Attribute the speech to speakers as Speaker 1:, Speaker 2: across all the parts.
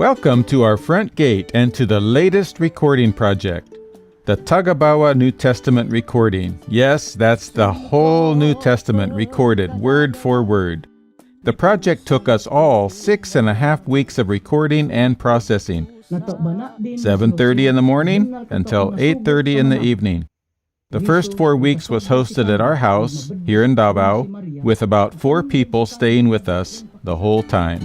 Speaker 1: Welcome to our front gate and to the latest recording project, the Tagabawa New Testament recording. Yes, that's the whole New Testament recorded word for word. The project took us all 6.5 weeks of recording and processing, 7:30 in the morning until 8:30 in the evening. The first 4 weeks was hosted at our house here in Davao, with about 4 people staying with us the whole time.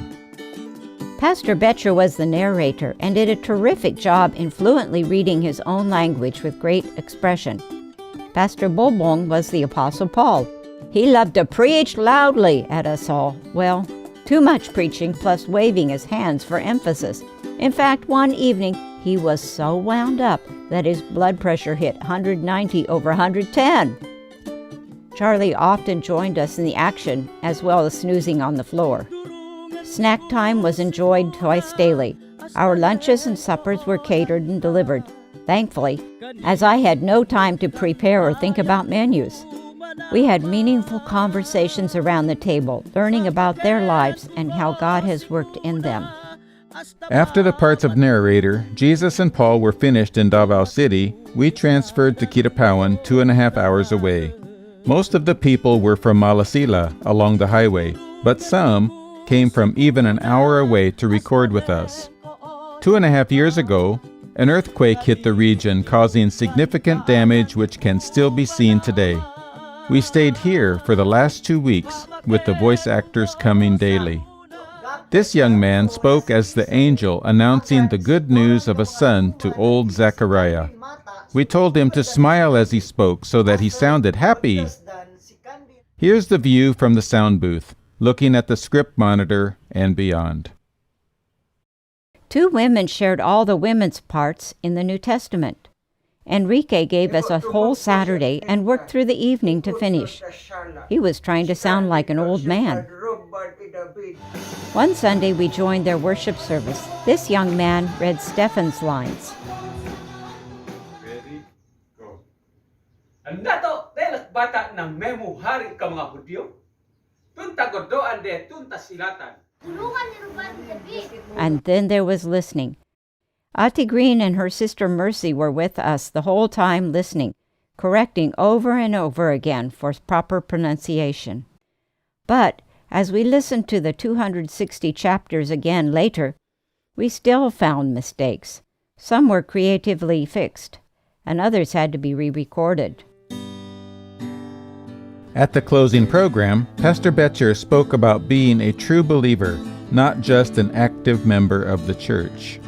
Speaker 2: Pastor Betcher was the narrator and did a terrific job in fluently reading his own language with great expression. Pastor Bobong was the Apostle Paul. He loved to preach loudly at us all. Well, too much preaching plus waving his hands for emphasis. In fact, one evening, he was so wound up that his blood pressure hit 190/110. Charlie often joined us in the action as well as snoozing on the floor. Snack time was enjoyed twice daily. Our lunches and suppers were catered and delivered, thankfully, as I had no time to prepare or think about menus. We had meaningful conversations around the table, learning about their lives and how God has worked in them.
Speaker 1: After the parts of narrator, Jesus and Paul were finished in Davao City, we transferred to Kidapawan 2.5 hours away. Most of the people were from Malasila along the highway, but some came from even an hour away to record with us. 2.5 years ago, an earthquake hit the region, causing significant damage which can still be seen today. We stayed here for the last 2 weeks, with the voice actors coming daily. This young man spoke as the angel announcing the good news of a son to old Zechariah. We told him to smile as he spoke so that he sounded happy. Here's the view from the sound booth, looking at the script monitor and beyond.
Speaker 2: 2 women shared all the women's parts in the New Testament. Enrique gave us a whole Saturday and worked through the evening to finish. He was trying to sound like an old man. One Sunday we joined their worship service. This young man read Stephen's lines.
Speaker 3: Ready, go. Ang nato, telak bata ng memo hari ka mga Hudyo. Tunta godoan de tunta silatan.
Speaker 2: And then there was listening. Ate Green and her sister Mercy were with us the whole time listening, correcting over and over again for proper pronunciation. But as we listened to the 260 chapters again later, we still found mistakes. Some were creatively fixed, and others had to be re-recorded.
Speaker 1: At the closing program, Pastor Betcher spoke about being a true believer, not just an active member of the church.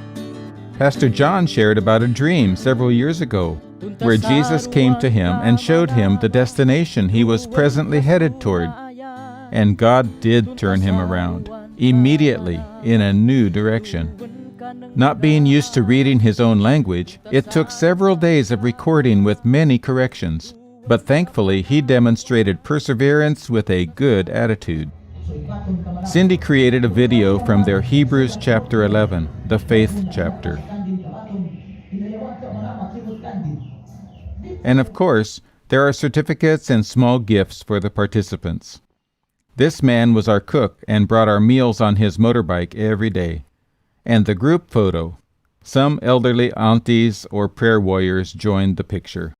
Speaker 1: Pastor John shared about a dream several years ago, where Jesus came to him and showed him the destination he was presently headed toward. And God did turn him around, immediately, in a new direction. Not being used to reading his own language, it took several days of recording with many corrections. But thankfully, he demonstrated perseverance with a good attitude. Cindy created a video from their Hebrews chapter 11, the faith chapter. And of course, there are certificates and small gifts for the participants. This man was our cook and brought our meals on his motorbike every day. And the group photo. Some elderly aunties or prayer warriors joined the picture.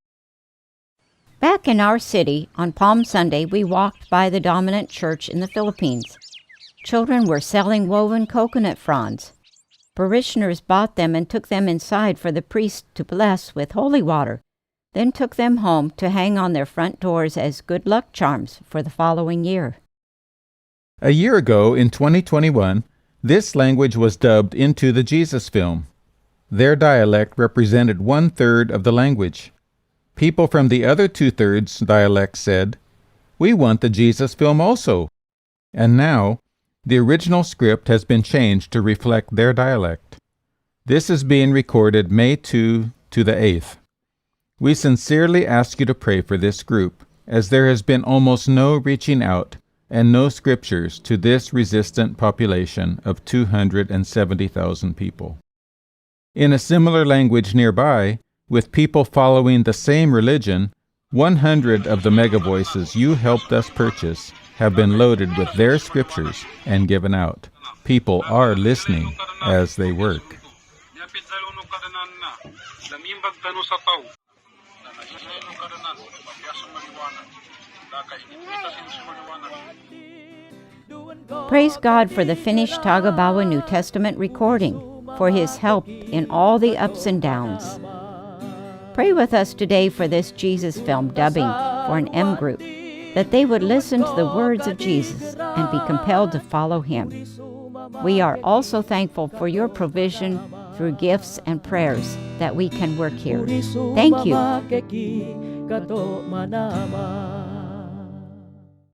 Speaker 2: Back in our city, on Palm Sunday, we walked by the dominant church in the Philippines. Children were selling woven coconut fronds. Parishioners bought them and took them inside for the priest to bless with holy water, then took them home to hang on their front doors as good luck charms for the following year.
Speaker 1: A year ago, in 2021, this language was dubbed into the Jesus film. Their dialect represented 1/3 of the language. People from the other 2/3 dialect said, "We want the Jesus film also." And now, the original script has been changed to reflect their dialect. This is being recorded May 2 to the 8th. We sincerely ask you to pray for this group, as there has been almost no reaching out and no scriptures to this resistant population of 270,000 people. In a similar language nearby, with people following the same religion, 100 of the mega voices you helped us purchase have been loaded with their scriptures and given out. People are listening as they work.
Speaker 2: Praise God for the finished Tagabawa New Testament recording, for His help in all the ups and downs. Pray with us today for this Jesus film dubbing for an M group, that they would listen to the words of Jesus and be compelled to follow Him. We are also thankful for your provision through gifts and prayers that we can work here. Thank you.